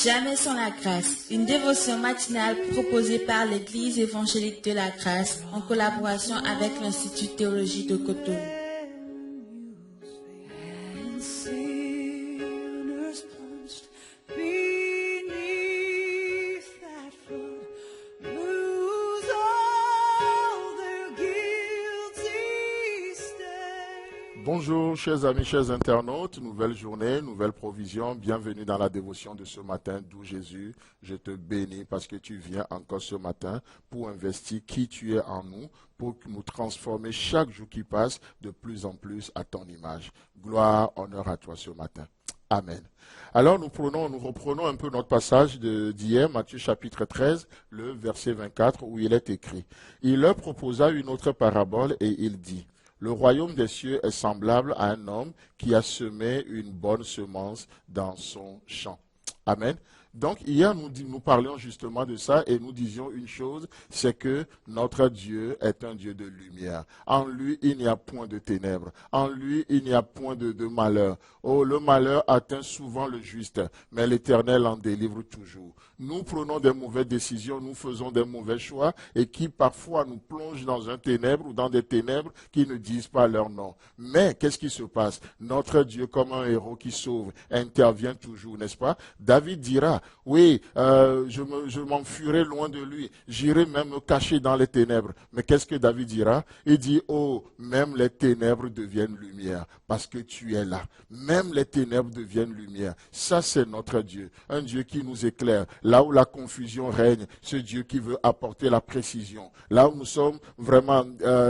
Jamais sans la grâce, une dévotion matinale proposée par l'Église évangélique de la grâce en collaboration avec l'Institut de théologie de Cotonou. Bonjour chers amis, chers internautes, nouvelle journée, nouvelle provision, bienvenue dans la dévotion de ce matin, d'où Jésus, je te bénis parce que tu viens encore ce matin pour investir qui tu es en nous, pour nous transformer chaque jour qui passe de plus en plus à ton image. Gloire, honneur à toi ce matin. Amen. Alors nous reprenons un peu notre passage d'hier, Matthieu chapitre 13, le verset 24 où il est écrit. Il leur proposa une autre parabole et il dit. Le royaume des cieux est semblable à un homme qui a semé une bonne semence dans son champ. Amen. Donc hier, nous parlions justement de ça et nous disions une chose, c'est que notre Dieu est un Dieu de lumière. En lui, il n'y a point de ténèbres. En lui, il n'y a point de malheur. Oh, le malheur atteint souvent le juste, mais l'Éternel en délivre toujours. Nous prenons des mauvaises décisions, nous faisons des mauvais choix et qui parfois nous plongent dans un ténèbre ou dans des ténèbres qui ne disent pas leur nom. Mais qu'est-ce qui se passe? Notre Dieu, comme un héros qui sauve, intervient toujours, n'est-ce pas? David dira, oui, je m'enfuirai loin de lui, j'irai même me cacher dans les ténèbres. Mais qu'est-ce que David dira? Il dit, oh, même les ténèbres deviennent lumière, parce que tu es là. Même les ténèbres deviennent lumière. Ça, c'est notre Dieu, un Dieu qui nous éclaire. Là où la confusion règne, ce Dieu qui veut apporter la précision. Là où nous sommes vraiment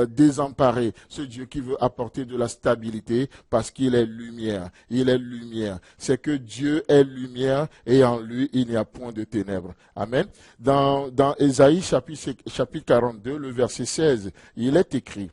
désemparés, ce Dieu qui veut apporter de la stabilité, parce qu'il est lumière. Il est lumière. C'est que Dieu est lumière et en lui, il n'y a point de ténèbres. Amen. Dans Ésaïe chapitre 42, le verset 16, il est écrit,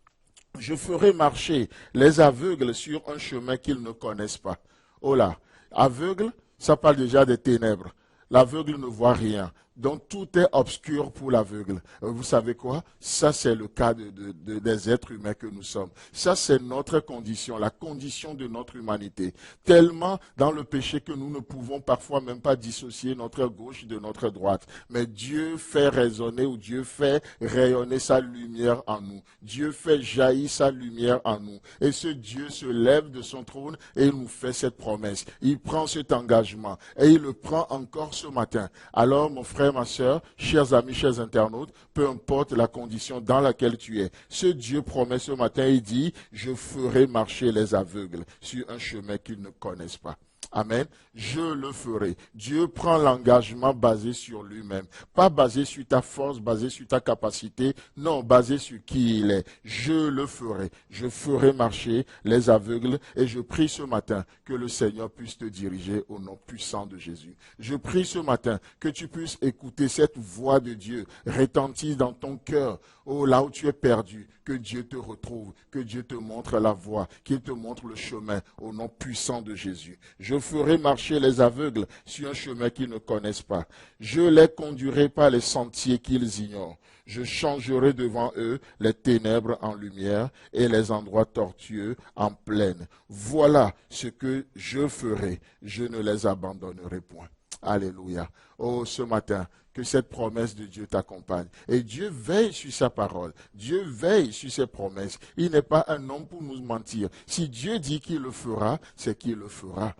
« Je ferai marcher les aveugles sur un chemin qu'ils ne connaissent pas. » Oh là, aveugle, ça parle déjà des ténèbres. L'aveugle ne voit rien. Donc tout est obscur pour l'aveugle. Vous savez quoi? Ça c'est le cas des êtres humains que nous sommes. Ça c'est notre condition, la condition de notre humanité. Tellement dans le péché que nous ne pouvons parfois même pas dissocier notre gauche de notre droite. Mais Dieu fait résonner ou Dieu fait rayonner sa lumière en nous. Dieu fait jaillir sa lumière en nous. Et ce Dieu se lève de son trône et il nous fait cette promesse. Il prend cet engagement et il le prend encore ce matin. Alors mon frère, ma soeur, chers amis, chers internautes, peu importe la condition dans laquelle tu es, ce Dieu promet ce matin, il dit, je ferai marcher les aveugles sur un chemin qu'ils ne connaissent pas. Amen. Je le ferai. Dieu prend l'engagement basé sur lui-même. Pas basé sur ta force, basé sur ta capacité. Non, basé sur qui il est. Je le ferai. Je ferai marcher les aveugles et je prie ce matin que le Seigneur puisse te diriger au nom puissant de Jésus. Je prie ce matin que tu puisses écouter cette voix de Dieu retentir dans ton cœur. Oh, là où tu es perdu, que Dieu te retrouve, que Dieu te montre la voie, qu'il te montre le chemin au nom puissant de Jésus. Je ferai marcher les aveugles sur un chemin qu'ils ne connaissent pas. Je les conduirai par les sentiers qu'ils ignorent. Je changerai devant eux les ténèbres en lumière et les endroits tortueux en plaine. Voilà ce que je ferai. Je ne les abandonnerai point. Alléluia. Oh, ce matin, que cette promesse de Dieu t'accompagne. Et Dieu veille sur sa parole. Dieu veille sur ses promesses. Il n'est pas un homme pour nous mentir. Si Dieu dit qu'il le fera, c'est qu'il le fera.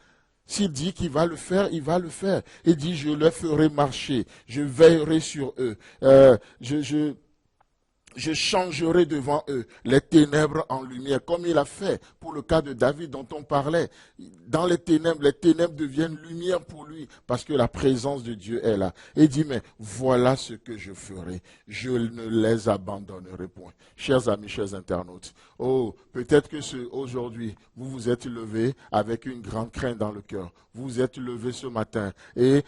S'il dit qu'il va le faire, il va le faire. Il dit, je les ferai marcher. Je veillerai sur eux. Je changerai devant eux les ténèbres en lumière, comme il a fait pour le cas de David dont on parlait. Dans les ténèbres deviennent lumière pour lui, parce que la présence de Dieu est là. Et il dit, mais voilà ce que je ferai. Je ne les abandonnerai point. Chers amis, chers internautes, oh, peut-être que aujourd'hui, vous vous êtes levés avec une grande crainte dans le cœur. Vous vous êtes levés ce matin et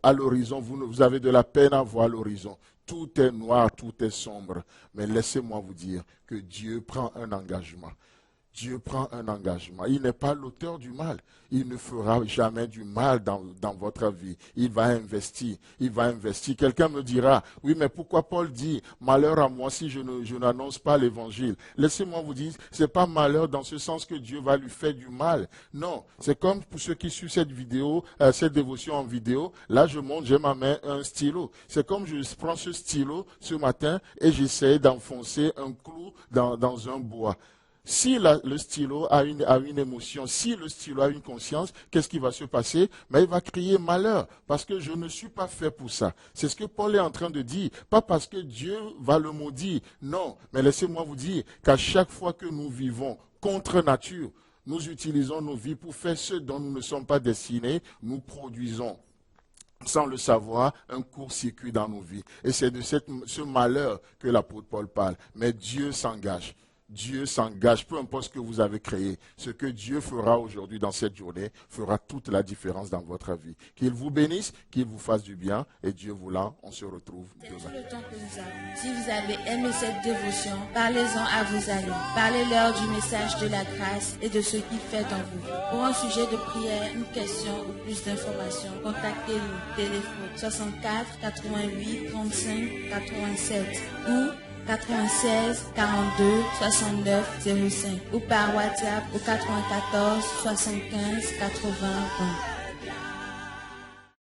à l'horizon, vous avez de la peine à voir l'horizon. Tout est noir, tout est sombre. Mais laissez-moi vous dire que Dieu prend un engagement. Dieu prend un engagement. Il n'est pas l'auteur du mal. Il ne fera jamais du mal dans votre vie. Il va investir. Il va investir. Quelqu'un me dira, oui, mais pourquoi Paul dit, malheur à moi si je n'annonce pas l'évangile? Laissez-moi vous dire, c'est pas malheur dans ce sens que Dieu va lui faire du mal. Non, c'est comme pour ceux qui suivent cette vidéo, cette dévotion en vidéo. Là, je monte, j'ai ma main, un stylo. C'est comme je prends ce stylo ce matin et j'essaie d'enfoncer un clou dans un bois. Si le stylo a une émotion, si le stylo a une conscience, qu'est-ce qui va se passer? Mais il va crier malheur, parce que je ne suis pas fait pour ça. C'est ce que Paul est en train de dire. Pas parce que Dieu va le maudire. Non, mais laissez-moi vous dire qu'à chaque fois que nous vivons contre nature, nous utilisons nos vies pour faire ce dont nous ne sommes pas destinés, nous produisons, sans le savoir, un court-circuit dans nos vies. Et c'est de ce malheur que l'apôtre Paul parle. Mais Dieu s'engage. Dieu s'engage, peu importe ce que vous avez créé, ce que Dieu fera aujourd'hui dans cette journée fera toute la différence dans votre vie. Qu'il vous bénisse, qu'il vous fasse du bien, et Dieu voulant, on se retrouve demain. C'est tout le temps que nous avons. Si vous avez aimé cette dévotion, parlez-en à vos amis. Parlez-leur du message de la grâce et de ce qu'il fait en vous. Pour un sujet de prière, une question ou plus d'informations, contactez-nous. Téléphone 64 88 35 87 ou 96 42 69 05 ou par WhatsApp au 94 75 80 20.